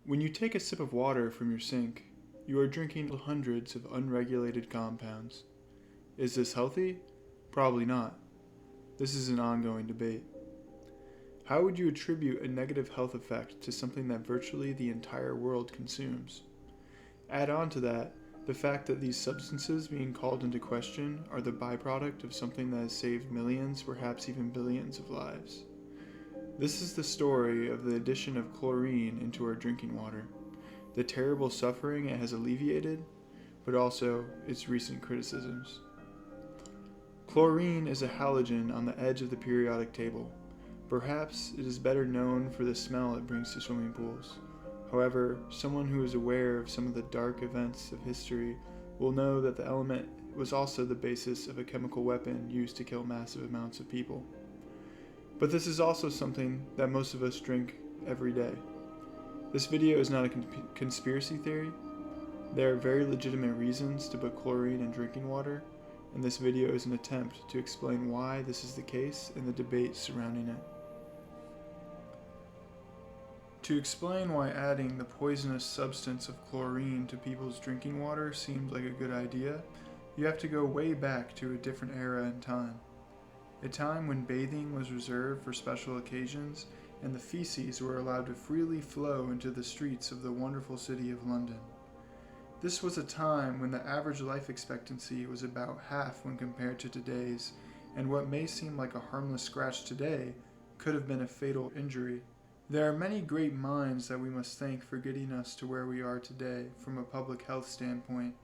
When you take a sip of water from your sink, you are drinking hundreds of unregulated compounds. Is this healthy? Probably not. This is an ongoing debate. How would you attribute a negative health effect to something that virtually the entire world consumes? Add on to that the fact that these substances being called into question are the byproduct of something that has saved millions, perhaps even billions of lives. This is the story of the addition of chlorine into our drinking water, the terrible suffering it has alleviated, but also its recent criticisms. Chlorine is a halogen on the edge of the periodic table. Perhaps it is better known for the smell it brings to swimming pools. However, someone who is aware of some of the dark events of history will know that the element was also the basis of a chemical weapon used to kill massive amounts of people. But this is also something that most of us drink every day. This video is not a conspiracy theory. There are very legitimate reasons to put chlorine in drinking water, and this video is an attempt to explain why this is the case and the debate surrounding it. To explain why adding the poisonous substance of chlorine to people's drinking water seemed like a good idea, you have to go way back to a different era in time. A time when bathing was reserved for special occasions and the feces were allowed to freely flow into the streets of the wonderful city of London. This was a time when the average life expectancy was about half when compared to today's, and what may seem like a harmless scratch today could have been a fatal injury. There are many great minds that we must thank for getting us to where we are today from a public health standpoint,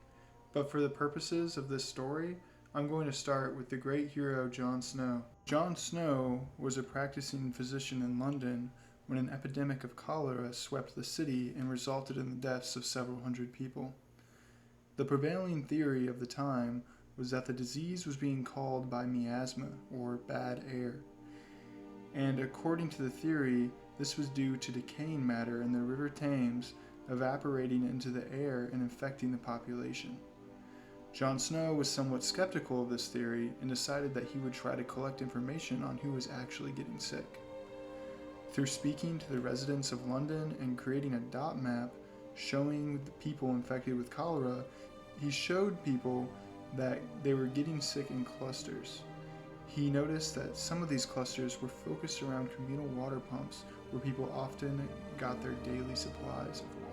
but for the purposes of this story, I'm going to start with the great hero John Snow. John Snow was a practicing physician in London when an epidemic of cholera swept the city and resulted in the deaths of several hundred people. The prevailing theory of the time was that the disease was being caused by miasma, or bad air. And according to the theory, this was due to decaying matter in the River Thames evaporating into the air and infecting the population. John Snow was somewhat skeptical of this theory and decided that he would try to collect information on who was actually getting sick. Through speaking to the residents of London and creating a dot map showing the people infected with cholera, he showed people that they were getting sick in clusters. He noticed that some of these clusters were focused around communal water pumps where people often got their daily supplies of water.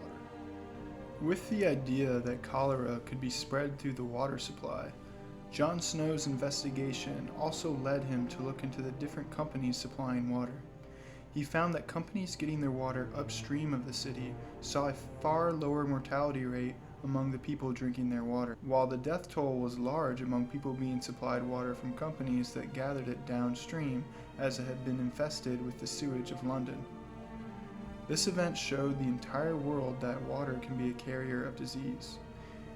With the idea that cholera could be spread through the water supply, John Snow's investigation also led him to look into the different companies supplying water. He found that companies getting their water upstream of the city saw a far lower mortality rate among the people drinking their water, while the death toll was large among people being supplied water from companies that gathered it downstream as it had been infested with the sewage of London. This event showed the entire world that water can be a carrier of disease.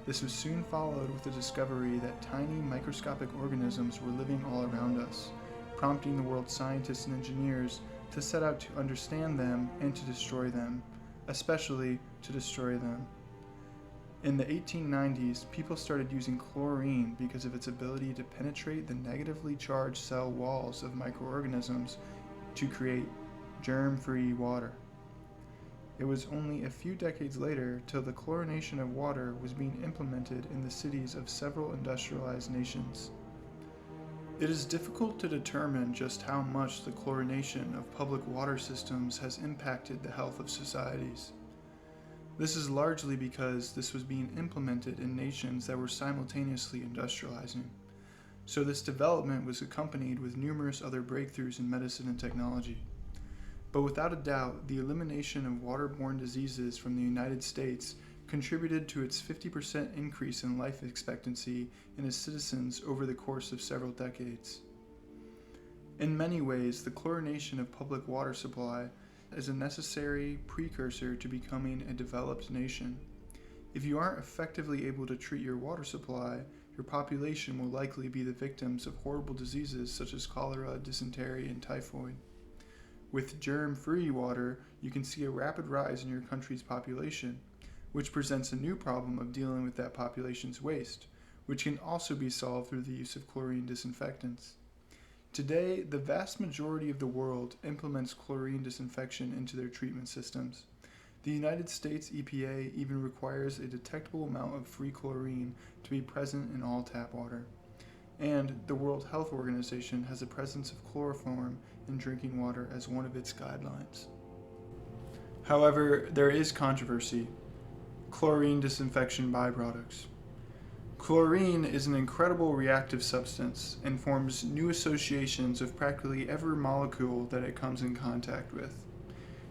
This was soon followed with the discovery that tiny microscopic organisms were living all around us, prompting the world's scientists and engineers to set out to understand them and to destroy them, especially to destroy them. In the 1890s, people started using chlorine because of its ability to penetrate the negatively charged cell walls of microorganisms to create germ-free water. It was only a few decades later till the chlorination of water was being implemented in the cities of several industrialized nations. It is difficult to determine just how much the chlorination of public water systems has impacted the health of societies. This is largely because this was being implemented in nations that were simultaneously industrializing. So this development was accompanied with numerous other breakthroughs in medicine and technology. But without a doubt, the elimination of waterborne diseases from the United States contributed to its 50% increase in life expectancy in its citizens over the course of several decades. In many ways, the chlorination of public water supply is a necessary precursor to becoming a developed nation. If you aren't effectively able to treat your water supply, your population will likely be the victims of horrible diseases such as cholera, dysentery, and typhoid. With germ-free water, you can see a rapid rise in your country's population, which presents a new problem of dealing with that population's waste, which can also be solved through the use of chlorine disinfectants. Today, the vast majority of the world implements chlorine disinfection into their treatment systems. The United States EPA even requires a detectable amount of free chlorine to be present in all tap water. And the World Health Organization has a presence of chloroform in drinking water as one of its guidelines. However, there is controversy. Chlorine disinfection byproducts. Chlorine is an incredible reactive substance and forms new associations with practically every molecule that it comes in contact with.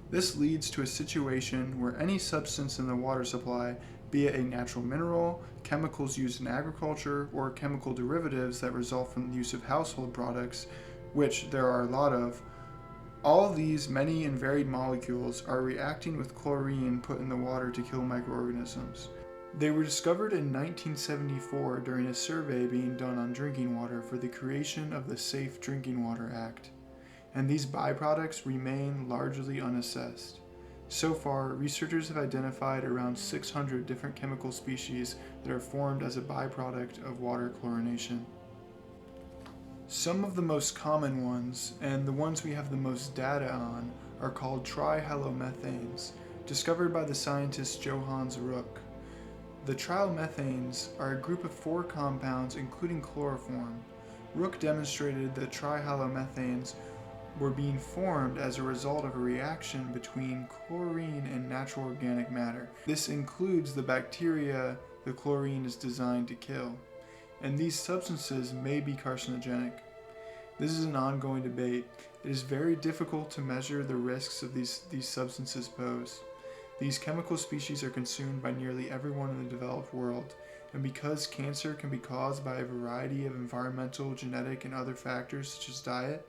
This leads to a situation where any substance in the water supply, be it a natural mineral, chemicals used in agriculture, or chemical derivatives that result from the use of household products, which there are a lot of, all of these many and varied molecules are reacting with chlorine put in the water to kill microorganisms. They were discovered in 1974 during a survey being done on drinking water for the creation of the Safe Drinking Water Act, and these byproducts remain largely unassessed. So far, researchers have identified around 600 different chemical species that are formed as a byproduct of water chlorination. Some of the most common ones, and the ones we have the most data on, are called trihalomethanes, discovered by the scientist Johannes Rook. The trihalomethanes are a group of 4 compounds including chloroform. Rook demonstrated that trihalomethanes were being formed as a result of a reaction between chlorine and natural organic matter. This includes the bacteria the chlorine is designed to kill, and these substances may be carcinogenic. This is an ongoing debate. It is very difficult to measure the risks of these substances pose. These chemical species are consumed by nearly everyone in the developed world, and because cancer can be caused by a variety of environmental, genetic, and other factors such as diet,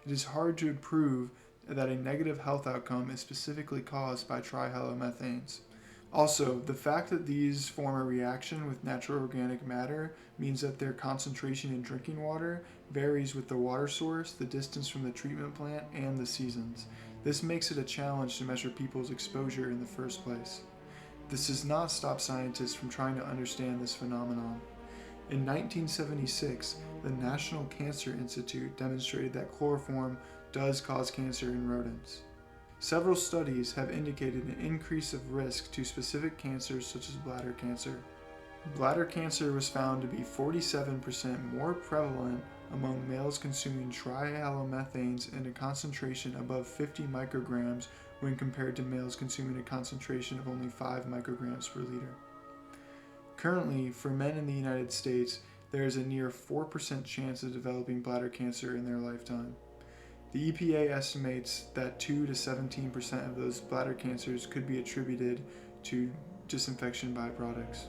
it is hard to prove that a negative health outcome is specifically caused by trihalomethanes. Also, the fact that these form a reaction with natural organic matter means that their concentration in drinking water varies with the water source, the distance from the treatment plant, and the seasons. This makes it a challenge to measure people's exposure in the first place. This does not stop scientists from trying to understand this phenomenon. In 1976, the National Cancer Institute demonstrated that chloroform does cause cancer in rodents. Several studies have indicated an increase of risk to specific cancers such as bladder cancer. Bladder cancer was found to be 47% more prevalent among males consuming trihalomethanes in a concentration above 50 micrograms when compared to males consuming a concentration of only 5 micrograms per liter. Currently, for men in the United States, there is a near 4% chance of developing bladder cancer in their lifetime. The EPA estimates that 2 to 17% of those bladder cancers could be attributed to disinfection byproducts.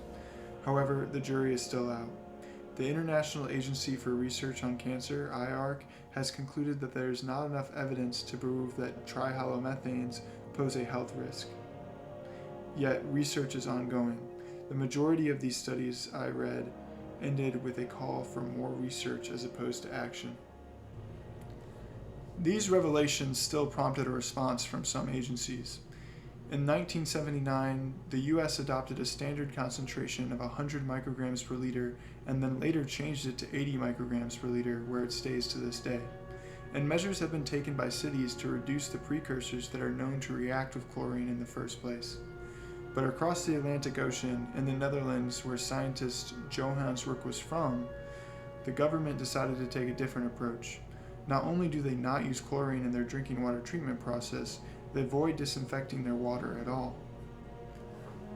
However, the jury is still out. The International Agency for Research on Cancer, IARC, has concluded that there is not enough evidence to prove that trihalomethanes pose a health risk. Yet, research is ongoing. The majority of these studies I read ended with a call for more research as opposed to action. These revelations still prompted a response from some agencies. In 1979, the US adopted a standard concentration of 100 micrograms per liter and then later changed it to 80 micrograms per liter, where it stays to this day. And measures have been taken by cities to reduce the precursors that are known to react with chlorine in the first place. But across the Atlantic Ocean, in the Netherlands, where scientist Johannes Rook was from, the government decided to take a different approach. Not only do they not use chlorine in their drinking water treatment process, they avoid disinfecting their water at all.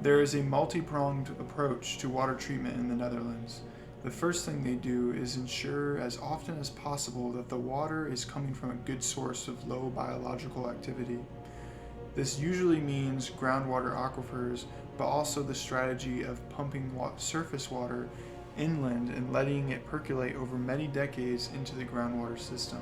There is a multi-pronged approach to water treatment in the Netherlands. The first thing they do is ensure as often as possible that the water is coming from a good source of low biological activity. This usually means groundwater aquifers, but also the strategy of pumping surface water inland and letting it percolate over many decades into the groundwater system.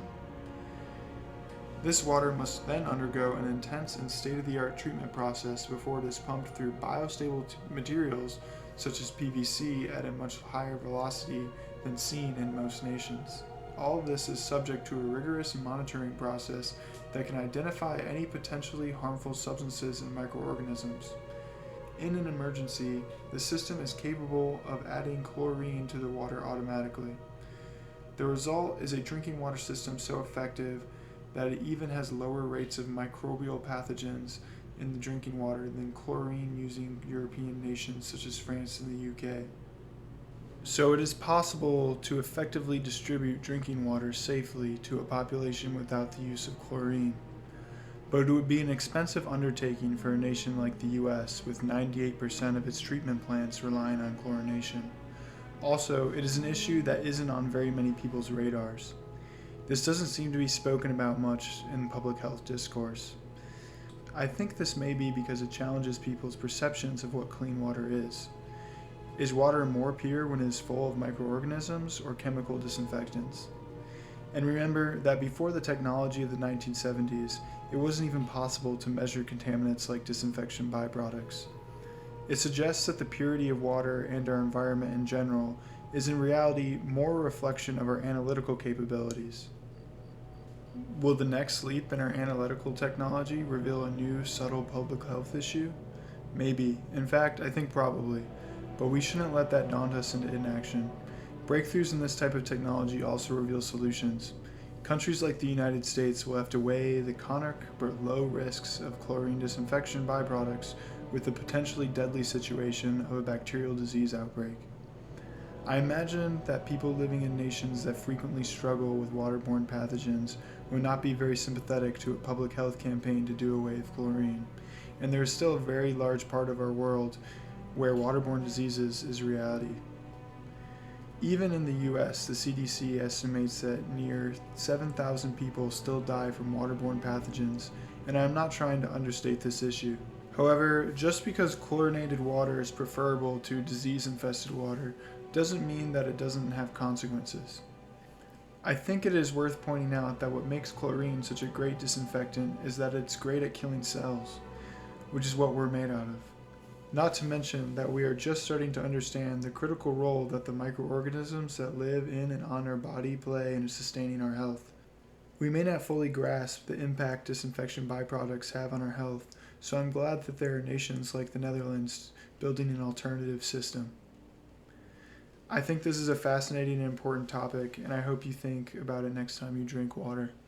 This water must then undergo an intense and state-of-the-art treatment process before it is pumped through biostable materials such as PVC at a much higher velocity than seen in most nations. All of this is subject to a rigorous monitoring process that can identify any potentially harmful substances and microorganisms. In an emergency, the system is capable of adding chlorine to the water automatically. The result is a drinking water system so effective that it even has lower rates of microbial pathogens in the drinking water than chlorine using European nations such as France and the UK. So it is possible to effectively distribute drinking water safely to a population without the use of chlorine. But it would be an expensive undertaking for a nation like the US, with 98% of its treatment plants relying on chlorination. Also, it is an issue that isn't on very many people's radars. This doesn't seem to be spoken about much in public health discourse. I think this may be because it challenges people's perceptions of what clean water is. Is water more pure when it is full of microorganisms or chemical disinfectants? And remember that before the technology of the 1970s, it wasn't even possible to measure contaminants like disinfection byproducts. It suggests that the purity of water and our environment in general is in reality more a reflection of our analytical capabilities. Will the next leap in our analytical technology reveal a new, subtle public health issue? Maybe. In fact, I think probably. But we shouldn't let that daunt us into inaction. Breakthroughs in this type of technology also reveal solutions. Countries like the United States will have to weigh the chronic but low risks of chlorine disinfection byproducts with the potentially deadly situation of a bacterial disease outbreak. I imagine that people living in nations that frequently struggle with waterborne pathogens would not be very sympathetic to a public health campaign to do away with chlorine, and there is still a very large part of our world where waterborne diseases is reality. Even in the US, the CDC estimates that near 7,000 people still die from waterborne pathogens, and I am not trying to understate this issue. However, just because chlorinated water is preferable to disease-infested water doesn't mean that it doesn't have consequences. I think it is worth pointing out that what makes chlorine such a great disinfectant is that it's great at killing cells, which is what we're made out of. Not to mention that we are just starting to understand the critical role that the microorganisms that live in and on our body play in sustaining our health. We may not fully grasp the impact disinfection byproducts have on our health, so I'm glad that there are nations like the Netherlands building an alternative system. I think this is a fascinating and important topic, and I hope you think about it next time you drink water.